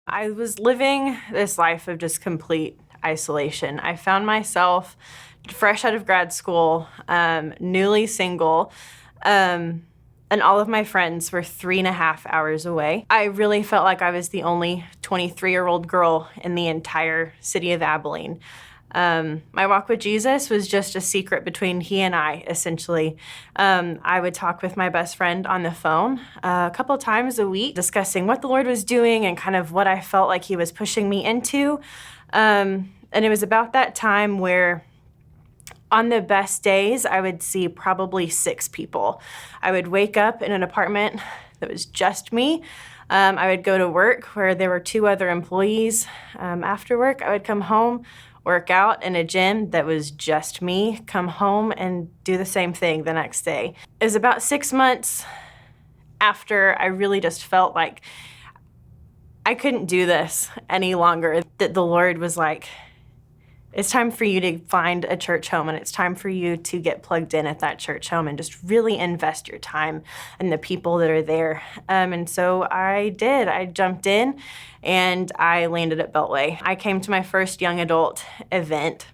I was living this life of just complete isolation. I found myself fresh out of grad school, newly single, and all of my friends were 3.5 hours away. I really felt like I was the only 23-year-old girl in the entire city of Abilene. My walk with Jesus was just a secret between he and I, essentially. I would talk with my best friend on the phone a couple times a week, discussing what the Lord was doing and kind of what I felt like he was pushing me into. And it was about that time where on the best days, I would see probably 6 people. I would wake up in an apartment that was just me. I would go to work where there were 2 other employees. After work, I would come home, work out in a gym that was just me, come home and do the same thing the next day. It was about 6 months after I really just felt like I couldn't do this any longer, that the Lord was like, it's time for you to find a church home, and it's time for you to get plugged in at that church home and just really invest your time in the people that are there. And so I did. I jumped in and I landed at Beltway. I came to my first young adult event,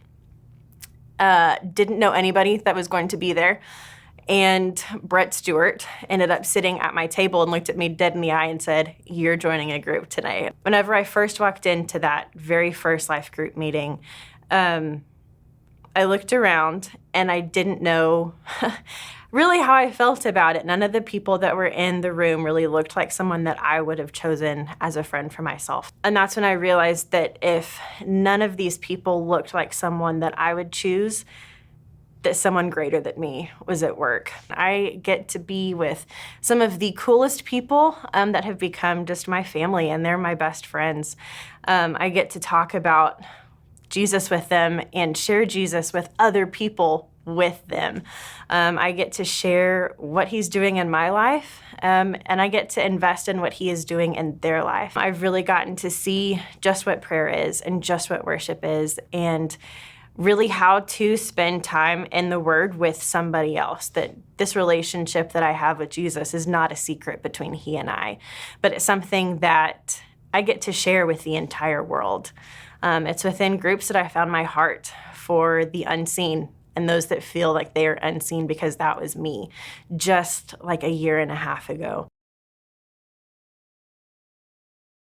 didn't know anybody that was going to be there. And Brett Stewart ended up sitting at my table and looked at me dead in the eye and said, "You're joining a group today." Whenever I first walked into that very first life group meeting, I looked around and I didn't know really how I felt about it. None of the people that were in the room really looked like someone that I would have chosen as a friend for myself. And that's when I realized that if none of these people looked like someone that I would choose, that someone greater than me was at work. I get to be with some of the coolest people that have become just my family, and they're my best friends. I get to talk about Jesus with them and share Jesus with other people with them. I get to share what he's doing in my life, and I get to invest in what he is doing in their life. I've really gotten to see just what prayer is and just what worship is, and really how to spend time in the Word with somebody else. That this relationship that I have with Jesus is not a secret between he and I, but it's something that I get to share with the entire world. It's within groups that I found my heart for the unseen and those that feel like they are unseen, because that was me just like a 1.5 years ago.